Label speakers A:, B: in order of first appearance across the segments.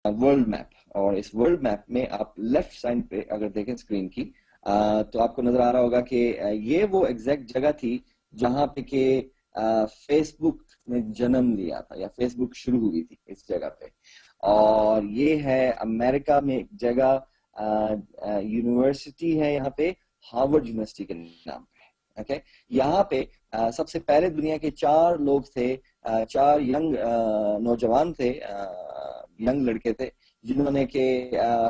A: World map, और इस world map में आप लेफ्ट साइड पे अगर देखें स्क्रीन की, तो आपको नजर आ रहा होगा कि ये वो एग्जैक्ट जगह थी जहां पे के फेसबुक ने जन्म लिया था, या फेसबुक शुरू हुई थी इस जगह पे। और ये है अमेरिका में एक जगह, यूनिवर्सिटी है यहाँ पे, हार्वर्ड यूनिवर्सिटी के नाम पे। ओके, यहाँ पे सबसे पहले दुनिया के 4 लोग थे, 4 यंग नौजवान थे, यंग लड़के थे, जिन्होंने के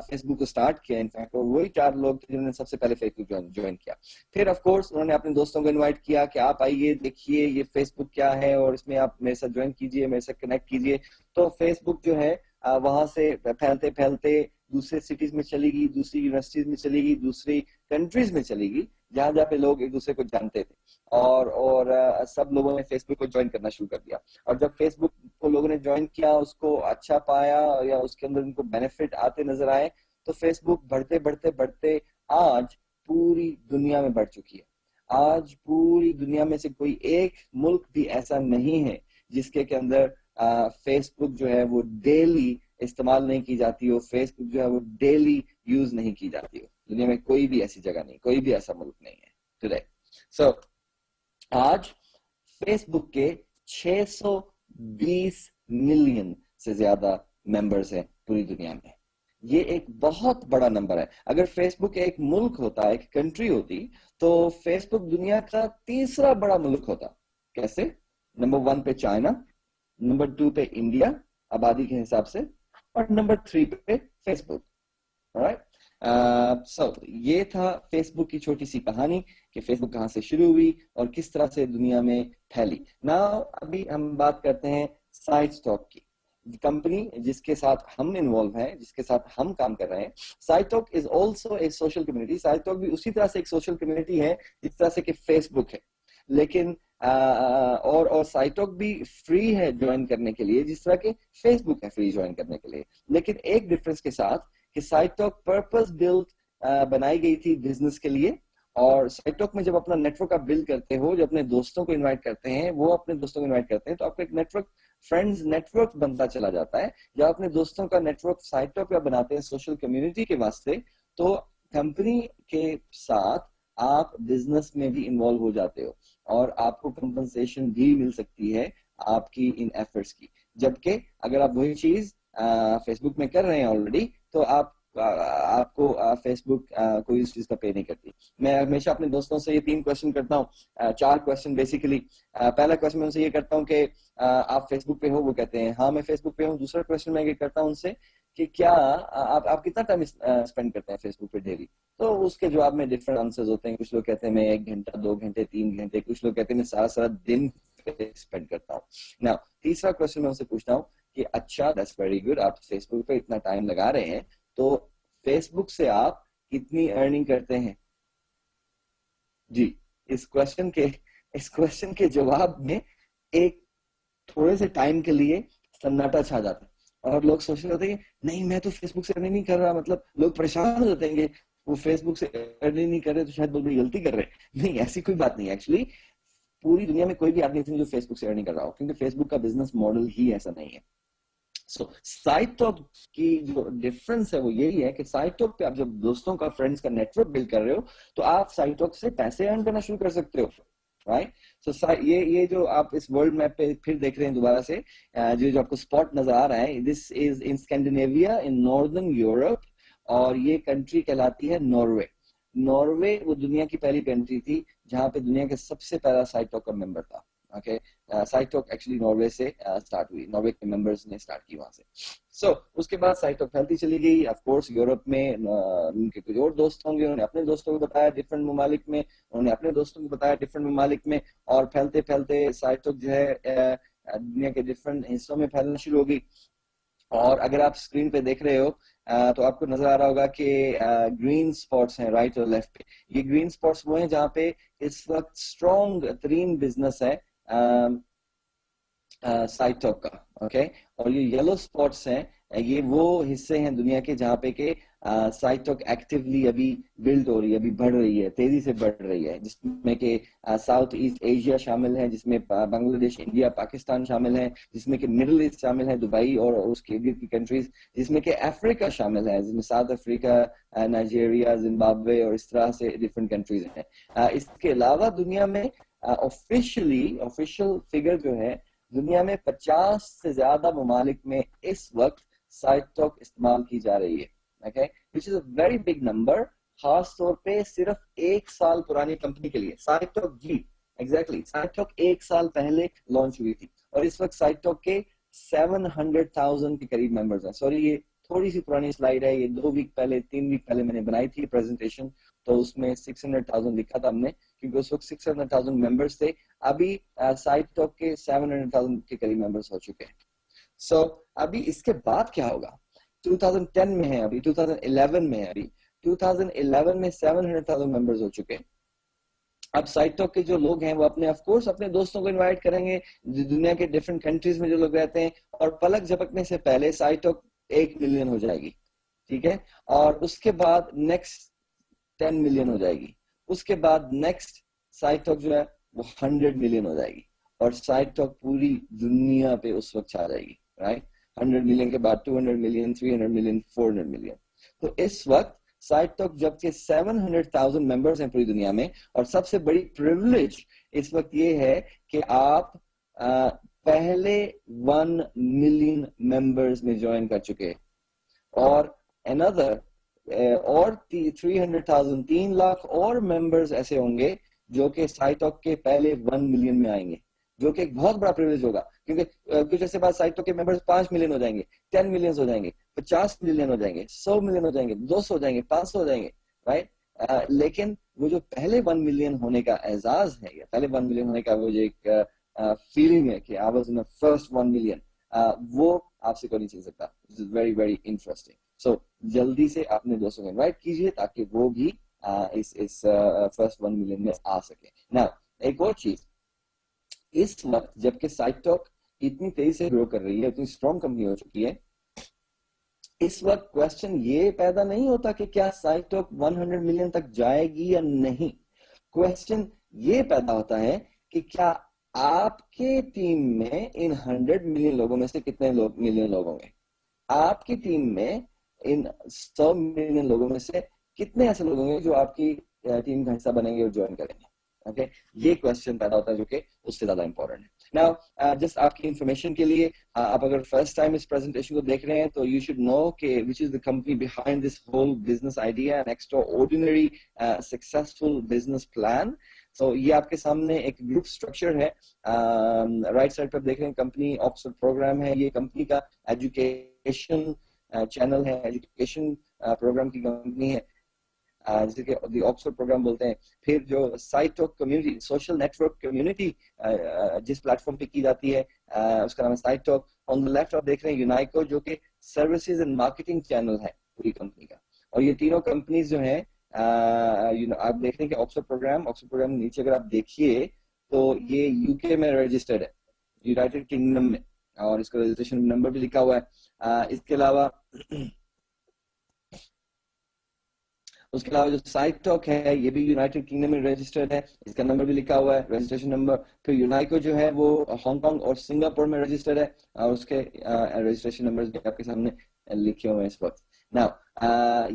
A: फेसबुक को स्टार्ट किया। इनफैक्ट वही 4 लोग थे जिन्होंने सबसे पहले फेसबुक ज्वाइन किया। फिर ऑफ कोर्स उन्होंने अपने दोस्तों को इनवाइट किया कि आप आइए, देखिए ये फेसबुक क्या है, और इसमें आप मेरे साथ ज्वाइन कीजिए, मेरे साथ कनेक्ट कीजिए। तो फेसबुक जो है वहां से फैलते फैलते दूसरे सिटीज में चली गई, दूसरी यूनिवर्सिटीज में चली गई, दूसरी कंट्रीज में चली गई, जहां जहाँ पे लोग एक दूसरे को जानते थे। और सब लोगों ने फेसबुक को ज्वाइन करना शुरू कर दिया। और जब फेसबुक को लोगों ने ज्वाइन किया, उसको अच्छा पाया, या उसके अंदर उनको बेनिफिट आते नजर आए, तो फेसबुक बढ़ते बढ़ते बढ़ते आज पूरी दुनिया में बढ़ चुकी है। आज पूरी दुनिया में से कोई एक मुल्क भी ऐसा नहीं है जिसके के अंदर फेसबुक जो है वो डेली इस्तेमाल नहीं की जाती हो, फेसबुक जो है वो डेली यूज नहीं की जाती हो। दुनिया में कोई भी ऐसी जगह नहीं, कोई भी ऐसा मुल्क नहीं है टुडे। सो आज फेसबुक के 620 मिलियन से ज्यादा मेंबर्स हैं पूरी दुनिया में। ये एक बहुत बड़ा नंबर है। अगर फेसबुक एक मुल्क होता, एक कंट्री होती, तो फेसबुक दुनिया का तीसरा बड़ा मुल्क होता। कैसे? नंबर 1 पे चाइना, नंबर 2 पे इंडिया आबादी के हिसाब से, और नंबर 3 पे फेसबुक। ऑलराइट, सो ये था फेसबुक की छोटी सी कहानी कि फेसबुक कहां से शुरू हुई और किस तरह से दुनिया में फैली। नाउ अभी हम बात करते हैं साइटस्टॉक की, कंपनी जिसके साथ हम इन्वॉल्व हैं, जिसके साथ हम काम कर रहे हैं। SiteStock is also a social community. SiteStock भी उसी तरह से एक सोशल कम्युनिटी है जिस तरह से कि फेसबुक है, लेकिन और साइटस्टॉक भी फ्री है ज्वाइन करने के लिए, जिस तरह के फेसबुक है फ्री ज्वाइन करने के लिए। लेकिन एक डिफरेंस के साथ कि साइटस्टॉक पर्पस बिल्ड बनाई गई थी बिजनेस के लिए, और साइटस्टॉक में जब अपना नेटवर्क आप बिल्ड करते हो, जब अपने दोस्तों को इनवाइट करते हैं, वो अपने दोस्तों को इनवाइट करते हैं, तो आपका एक नेटवर्क, फ्रेंड्स नेटवर्क बनता चला जाता है। जब अपने दोस्तों का नेटवर्क साइटस्टॉक पे बनाते हैं सोशल कम्युनिटी के वास्ते, तो कंपनी के साथ आप बिजनेस में भी इन्वॉल्व हो जाते हो, और आपको कंपनसेशन भी मिल सकती है आपकी इन एफर्ट्स की। जबकि अगर आप वही चीज फेसबुक में कर रहे हैं ऑलरेडी, तो आपको फेसबुक कोई इस चीज का पे नहीं करती। मैं हमेशा अपने दोस्तों से ये 3 क्वेश्चन करता हूँ, 4 क्वेश्चन बेसिकली। पहला क्वेश्चन मैं उनसे ये करता हूँ कि आप फेसबुक पे हो? वो कहते हैं हाँ मैं फेसबुक पे हूँ। दूसरा क्वेश्चन मैं ये करता हूँ उनसे कि क्या आप कितना टाइम स्पेंड करते हैं फेसबुक पे डेली? तो उसके जवाब में डिफरेंट आंसर्स होते हैं। कुछ लोग कहते हैं मैं 1 घंटा, 2 घंटे, 3 घंटे, कुछ लोग कहते हैं मैं सारा सारा दिन स्पेंड करता हूँ। नाउ तीसरा क्वेश्चन मैं उनसे पूछता हूँ कि अच्छा, दैट्स वेरी गुड, आप फेसबुक पे इतना टाइम लगा रहे हैं, तो फेसबुक से आप कितनी अर्निंग करते हैं? जी, इस क्वेश्चन के जवाब में एक थोड़े से टाइम के लिए सन्नाटा छा जाता है, और लोग सोच रहे होते हैं कि नहीं मैं तो फेसबुक से अर्निंग नहीं कर रहा। मतलब लोग परेशान हो जाते हैं कि वो फेसबुक से अर्निंग नहीं कर रहे, तो शायद बहुत बड़ी गलती कर रहे हैं। नहीं, ऐसी कोई बात नहीं। एक्चुअली पूरी दुनिया में कोई भी आदमी नहीं जो फेसबुक से अर्निंग कर रहा हो, क्योंकि फेसबुक का बिजनेस मॉडल ही ऐसा नहीं है। सो साइटस्टॉक की जो डिफरेंस है वो यही है कि साइटस्टॉक पे आप जब दोस्तों का, फ्रेंड्स का नेटवर्क बिल्ड कर रहे हो, तो आप साइटस्टॉक से पैसे अर्न करना शुरू कर सकते हो। राइट, सो ये जो आप इस वर्ल्ड मैप पे फिर देख रहे हैं दोबारा से, जो आपको स्पॉट नजर आ रहा है, this is in Scandinavia in northern Europe, और ये कंट्री कहलाती है नॉर्वे। नॉर्वे वो दुनिया की पहली कंट्री थी जहां पे दुनिया के सबसे पहला साइटस्टॉक का मेंबर था। ओके, साइटस्टॉक एक्चुअली नॉर्वे से स्टार्ट हुई, नॉर्वे के मेंबर्स ने स्टार्ट की वहां से। सो उसके बाद साइटस्टॉक फैलती चली गई। ऑफ कोर्स यूरोप में उनके कुछ और दोस्त होंगे, उन्होंने अपने दोस्तों को बताया डिफरेंट ममालिक में, उन्होंने अपने दोस्तों को बताया डिफरेंट ममालिक में, और फैलते फैलते साइटस्टॉक जो है दुनिया के डिफरेंट हिस्सों में फैलना शुरू हो गई। और अगर आप स्क्रीन पे देख रहे हो तो आपको नजर आ रहा होगा कि ग्रीन स्पॉट्स हैं राइट और लेफ्ट पे। ये ग्रीन स्पॉट्स वो हैं जहाँ पे इस वक्त स्ट्रॉन्ग तरीन बिजनेस है साइटस्टॉक का। ओके, और ये येलो स्पॉट्स हैं ये वो हिस्से हैं दुनिया के जहाँ पे के साइट टॉक एक्टिवली अभी बिल्ड हो रही है, अभी बढ़ रही है, तेजी से बढ़ रही है, जिसमें के साउथ ईस्ट एशिया शामिल है, जिसमें बांग्लादेश, इंडिया, पाकिस्तान शामिल है, जिसमें कि मिडिल ईस्ट शामिल है, दुबई और उसके इर्द की कंट्रीज, जिसमें कि अफ्रीका शामिल है, जिसमें साउथ अफ्रीका, नाइजीरिया, जिम्बाब्वे और इस तरह से डिफरेंट कंट्रीज हैं। इसके अलावा दुनिया में ऑफिशियल फिगर जो है, दुनिया में 50 से ज्यादा ममालिक में इस वक्त साइट टॉक इस्तेमाल की जा रही है, okay, which is a very big number, खास तौर पे सिर्फ 1 साल पुरानी कंपनी के लिए। साइट टॉक जी एग्जैक्टली साइट टॉक 1 साल पहले लॉन्च हुई थी और इस वक्त साइट टॉक के 700,000 के करीब मेंबर्स हैं। सॉरी, ये थोड़ी सी पुरानी स्लाइड है, ये 2 वीक पहले 3 वीक पहले मैंने बनाई थी प्रेजेंटेशन, तो उसमें 600,000 लिखा था हमने, क्योंकि उस वक्त 600,000 मेंबर्स थे। अभी साइट टॉक के 700,000 के करीब मेंबर्स हो चुके हैं। सो अभी इसके बाद क्या होगा? 2010 में है, अभी 2011 में है, अभी 2011 में 700,000 मेंबर्स हो चुके हैं। अब साइट टॉक के जो लोग हैं वो ऑफ कोर्स अपने दोस्तों को इनवाइट करेंगे दुनिया के डिफरेंट कंट्रीज में जो लोग रहते हैं, और पलक झपकने से पहले साइट टॉक 1 मिलियन हो जाएगी, ठीक है, और उसके बाद नेक्स्ट 10 मिलियन हो जाएगी, उसके बाद नेक्स्ट साइट टॉक जो है वो 100 मिलियन हो जाएगी, और साइट टॉक पूरी दुनिया पे उस वक्त छा जाएगी, राइट। 100 मिलियन के बाद 200 मिलियन, 300 मिलियन, 400 मिलियन। तो इस वक्त साइट टॉक जबकि 700,000 मेंबर्स हैं पूरी दुनिया में, और सबसे बड़ी प्रिविलेज इस वक्त ये है कि आप पहले 1 मिलियन मेंबर्स में ज्वाइन कर चुके हैं, और अनदर और 300,000, 3 लाख और मेंबर्स ऐसे होंगे जो कि साइट टॉक के पहले 1 मिलियन में आएंगे, जो कि एक बहुत बड़ा प्रिविलेज होगा, क्योंकि कुछ ऐसे बाद साइट टॉक के मेंबर्स 5 मिलियन हो जाएंगे, 10 मिलियन हो जाएंगे, 50 मिलियन हो जाएंगे, 100 मिलियन हो जाएंगे, 200 हो जाएंगे, 500 हो जाएंगे, राइट। लेकिन वो जो पहले 1 मिलियन होने का एजाज है, या पहले 1 मिलियन होने का वो जो एक फीलिंग है कि I was in the first 1 million, वो आपसे कोई नहीं छीन सकता। This is very very interesting. So जल्दी से अपने दोस्तों को इनवाइट कीजिए ताकि वो भी इस फर्स्ट 1 मिलियन में आ सके। नाउ एक और चीज, इस वक्त जबकि साइट टॉक इतनी तेजी से ग्रो कर रही है, इतनी स्ट्रॉन्ग कंपनी हो चुकी है, इस वक्त क्वेश्चन ये पैदा नहीं होता कि क्या साइट टॉक 100 मिलियन तक जाएगी या नहीं। क्वेश्चन ये पैदा होता है कि क्या आपके टीम में इन 100 मिलियन लोगों में से कितने मिलियन लोग होंगे, आपकी टीम में इन 100 मिलियन लोगों में से कितने ऐसे लोग होंगे जो आपकी टीम का हिस्सा बनेंगे और ज्वाइन करेंगे। ओके, ये क्वेश्चन पैदा होता है जो कि उससे ज्यादा इंपॉर्टेंट है। नाउ जस्ट आपकी इंफॉर्मेशन के लिए, आप अगर फर्स्ट टाइम इस प्रेजेंटेशन को देख रहे हैं तो यू शुड नो कि which is the company behind this whole business idea and extraordinary successful business plan. तो ये आपके सामने एक ग्रुप स्ट्रक्चर है, राइट साइड पर देख रहे हैं कंपनी ऑक्सफोर्ड प्रोग्राम है, ये कंपनी का एजुकेशन चैनल है, एजुकेशन प्रोग्राम की कंपनी है जिसे कि द ऑक्सफोर्ड प्रोग्राम बोलते हैं। फिर जो site talk community, social network community जिस प्लेटफॉर्म पे की जाती है उसका नाम है site talk. On the left आप देख रहे हैं यूनाइको, जो कि सर्विसेज एंड मार्केटिंग चैनल है पूरी कंपनी का। और ये तीनों कंपनीज जो हैं आप देख रहे हैं कि ऑक्सफोर्ड प्रोग्राम नीचे अगर आप देखिए तो ये यूके में रजिस्टर्ड है, यूनाइटेड किंगडम में, और इसका रजिस्ट्रेशन नंबर भी लिखा हुआ है। इसके अलावा उसके अलावा जो साइट टॉक है ये भी यूनाइटेड किंगडम में रजिस्टर्ड है, इसका नंबर भी लिखा हुआ है, रजिस्ट्रेशन नंबर। फिर यूनाइको जो है वो हांगकांग और सिंगापुर में रजिस्टर्ड है, और उसके रजिस्ट्रेशन नंबर्स भी आपके सामने लिखे हुए हैं इस वक्त। नाउ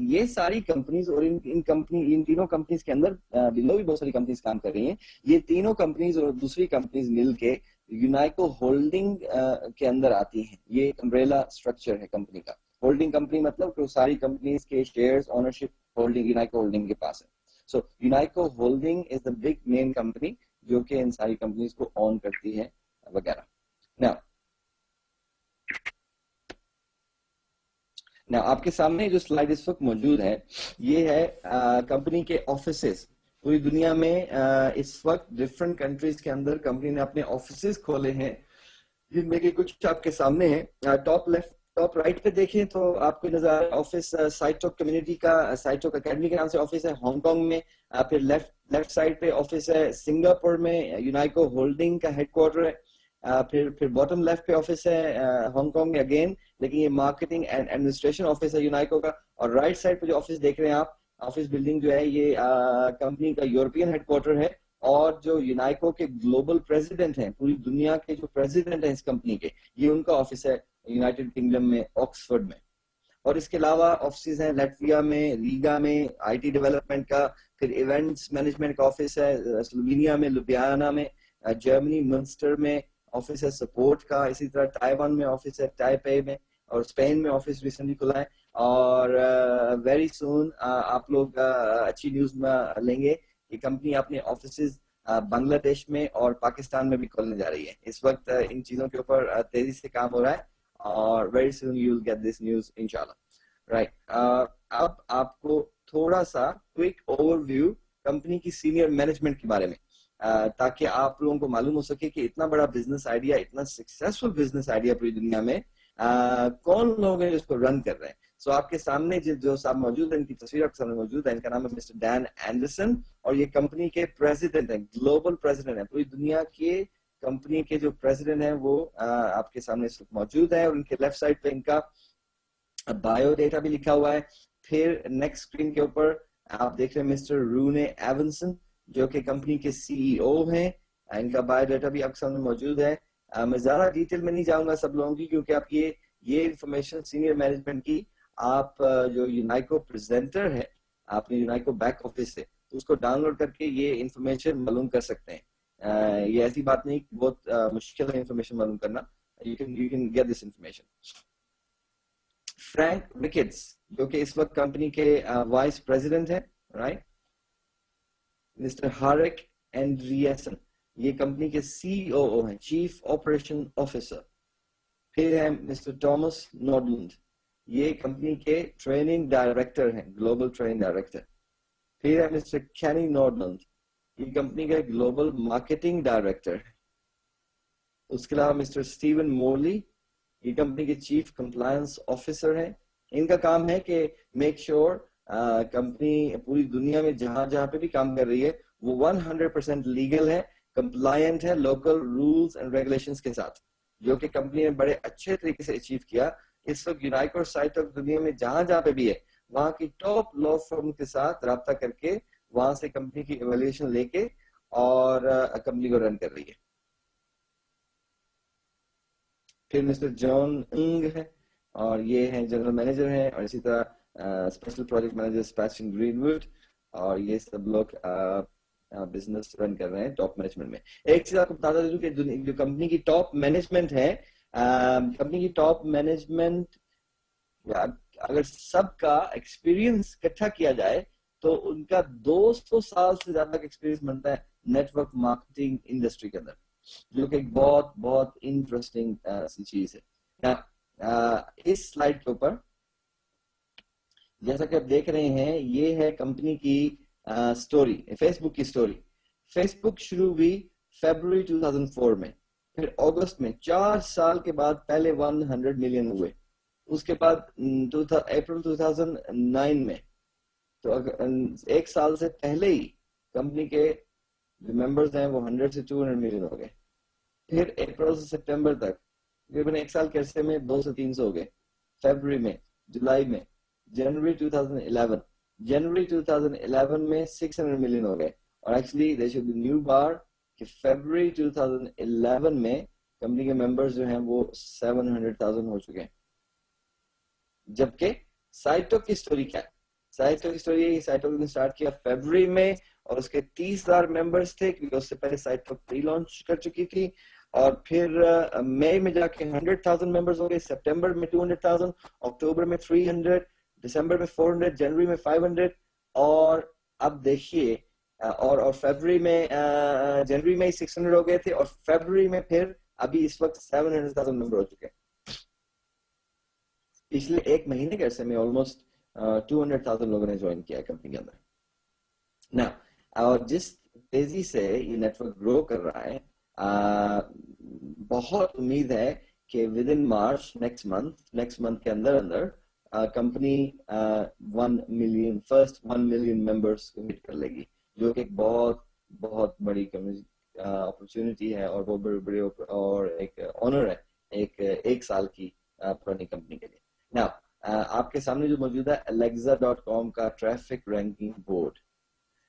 A: ये सारी कंपनीज और इन तीनों कंपनीज के अंदर बिलो भी बहुत सारी कंपनीज काम कर रही हैं। ये तीनों कंपनीज और दूसरी कंपनीज मिलके यूनाइको होल्डिंग के अंदर आती हैं। ये अम्ब्रेला स्ट्रक्चर है कंपनी का। होल्डिंग कंपनी मतलब तो सारी कंपनीज के shares ownership holding Unico holding के पास है। So Unico holding is the big main company जो कि इन सारी कंपनीज को ऑन करती है वगैरह। नाउ आपके सामने जो स्लाइड इस वक्त मौजूद है ये है कंपनी के ऑफिसेस पूरी दुनिया में। इस वक्त डिफरेंट कंट्रीज के अंदर कंपनी ने अपने ऑफिसेस खोले हैं, जिनमें के कुछ आपके सामने है। टॉप राइट पे देखें तो आपको नजर आ रहा है ऑफिस साइट टॉक कम्युनिटी का, साइट टॉक अकेडमी के नाम से ऑफिस है हांगकांग में। फिर लेफ्ट साइड पे ऑफिस है सिंगापुर में, यूनाइको होल्डिंग का हेडक्वार्टर है। फिर बॉटम लेफ्ट पे ऑफिस है हांगकांग में अगेन, लेकिन ये मार्केटिंग एंड एडमिनिस्ट्रेशन ऑफिस है यूनाइको का। और राइट साइड पे जो ऑफिस देख रहे हैं आप, ऑफिस बिल्डिंग जो है ये कंपनी का यूरोपियन हेडक्वार्टर है। और जो यूनाइको के ग्लोबल प्रेसिडेंट हैं, पूरी दुनिया के जो प्रेसिडेंट हैं इस कंपनी के, ये उनका ऑफिस है यूनाइटेड किंगडम में ऑक्सफोर्ड में। और इसके अलावा ऑफिस हैं लैटविया में, रीगा में आईटी डेवलपमेंट का, फिर इवेंट्स मैनेजमेंट का ऑफिस है स्लोवेनिया में लुबियाना में, जर्मनी मुंस्टर में ऑफिस है सपोर्ट का, इसी तरह ताइवान में ऑफिस है ताइपे में, और स्पेन में ऑफिस रिसेंटली खुला है। और वेरी सून आप लोग अच्छी न्यूज में लेंगे कि कंपनी अपने ऑफिस बांग्लादेश में और पाकिस्तान में भी खोलने जा रही है। इस वक्त इन चीजों के ऊपर तेजी से काम हो रहा है और very soon you will get this news इंशाल्लाह। राइट, अब आपको थोड़ा सा क्विक ओवरव्यू कंपनी की सीनियर मैनेजमेंट के बारे में, ताकि आप लोगों को मालूम हो सके कि इतना बड़ा बिजनेस आइडिया, इतना सक्सेसफुल बिजनेस आइडिया पूरी दुनिया में कौन लोग हैं जिसको रन कर रहे हैं। सो आपके सामने जो साहब मौजूद है, इनकी तस्वीर आपके सामने मौजूद है। इनका नाम है मिस्टर डैन एंडरसन और ये कंपनी के प्रेसिडेंट है, ग्लोबल प्रेसिडेंट है। पूरी दुनिया के कंपनी के जो प्रेसिडेंट है वो आपके सामने इस वक्त मौजूद है। और उनके लेफ्ट साइड पे इनका बायोडेटा भी लिखा हुआ है। फिर नेक्स्ट स्क्रीन के ऊपर आप देख रहे हैं मिस्टर रूने एवंसन, जो कि कंपनी के सीईओ हैं। इनका बायोडाटा भी आपके सामने मौजूद है। मैं ज्यादा डिटेल में नहीं जाऊंगा सब लोगों की, क्योंकि आप ये इंफॉर्मेशन सीनियर मैनेजमेंट की आप जो यूनाइको प्रेजेंटर है, आपने यूनाइको बैक ऑफिस से, तो उसको डाउनलोड करके ये इंफॉर्मेशन मालूम कर सकते हैं। ये ऐसी बात नहीं, बहुत मुश्किल है इंफॉर्मेशन मालूम करना। You can get this information. Frank rickets, जो कि इस वक्त कंपनी के वाइस प्रेसिडेंट है, राइट। मिस्टर हारिक एंड्रियसन, ये कंपनी के सीओओ हैं, चीफ ऑपरेशन ऑफिसर। फिर है मिस्टर थॉमस नॉर्डलैंड, ये कंपनी के ट्रेनिंग डायरेक्टर हैं, ग्लोबल ट्रेनिंग डायरेक्टर। फिर है मिस्टर कैनी नॉर्डलैंड, ये कंपनी का ग्लोबल मार्केटिंग डायरेक्टर है। उसके अलावा मिस्टर स्टीवन मोरली, ये कंपनी के चीफ कंप्लायंस ऑफिसर हैं। इनका काम है कि मेक श्योर कंपनी पूरी दुनिया में जहां जहां पे भी काम कर रही है वो 100% लीगल है, कंप्लायंट है लोकल रूल्स एंड रेगुलेशंस के साथ, जो कि कंपनी ने बड़े अच्छे तरीके से अचीव किया। इस वक्त यूनाइको साइट ऑफ दुनिया में जहां जहां पे भी है, वहां की टॉप लॉ फर्म के साथ राब्ता करके वहां से कंपनी की इवैल्यूएशन लेके और कंपनी को रन कर रही है। फिर मिस्टर जॉन इंग है और ये है जनरल मैनेजर है, और इसी तरह special project manager Sebastian greenwood, और ये सब लोग बिजनेस रन कर रहे हैं टॉप मैनेजमेंट में। एक चीज आपको बताता दूं कि जो कंपनी की टॉप मैनेजमेंट है, कंपनी की टॉप मैनेजमेंट अगर सबका एक्सपीरियंस इकट्ठा किया जाए तो उनका 200 साल से ज्यादा का एक्सपीरियंस बनता है नेटवर्क मार्केटिंग इंडस्ट्री के अंदर, जो कि बहुत बहुत इंटरेस्टिंग सी चीज है। इस स्लाइड के ऊपर जैसा कि आप देख रहे हैं, ये है कंपनी की स्टोरी, फेसबुक की स्टोरी। फेसबुक शुरू हुई फरवरी 2004 में, फिर अगस्त में 4 साल के बाद पहले 100 मिलियन हुए। उसके बाद अप्रैल 2009 में, तो अगर एक साल से पहले ही कंपनी के जो मेंबर्स हैं वो 100 से 200 मिलियन हो गए। फिर अप्रैल से सितंबर तक तकरीबन एक साल के अरसे में 200 से 300 हो गए। फरवरी में, जुलाई में, जनवरी 2011 में 600 मिलियन हो गए। और actually there should be new bar कि फरवरी 2011 में कंपनी के मेंबर्स जो हैं वो 700,000 हो चुके हैं। जबकि साइटोक की स्टोरी क्या है? साइटोक की स्टोरी, साइटोक ने स्टार्ट किया फरवरी में और उसके 30,000 मेंबर्स थे, क्योंकि उससे पहले साइटोक प्री लॉन्च कर चुकी थी। और फिर मई में जाके 100,000 मेंबर्स हो गए, सितंबर में 200,000, अक्टूबर में 300, दिसंबर में 400, जनवरी में 500, और अब देखिए और फरवरी में जनवरी में 600 हो गए थे, और फरवरी में फिर अभी इस वक्त 700,000 मेंबर हो चुके हैं। पिछले एक महीने के अरसे में ऑलमोस्ट 200,000 लोगों ने ज्वाइन किया है कंपनी के अंदर ना। और जिस तेजी से ये नेटवर्क ग्रो कर रहा है, बहुत उम्मीद है कि with in March next month के अंदर अंदर कंपनी 1 मिलियन मेंबर्स को हिट कर लेगी, जो कि एक बहुत बहुत बड़ी अपॉर्चुनिटी है और बहुत बड़ी बड़ी और एक ऑनर है एक साल की पुरानी कंपनी के लिए। नाउ आपके सामने जो मौजूद है Alexa.com का ट्रैफिक रैंकिंग बोर्ड।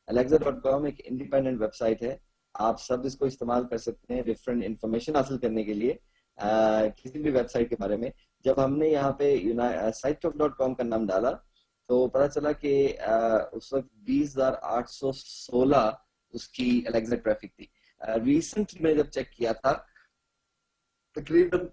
A: Alexa.com एक इंडिपेंडेंट वेबसाइट है, आप सब इसको इस्तेमाल कर सकते हैं डिफरेंट इंफॉर्मेशन हासिल करने के लिए किसी भी वेबसाइट के बारे में। जब हमने यहाँ पे sitetalk.com का नाम डाला तो पता चला कि उस वक्त 20,816 उसकी Alexa ट्रैफिक थी। रिसेंट में जब चेक किया था तकरीबन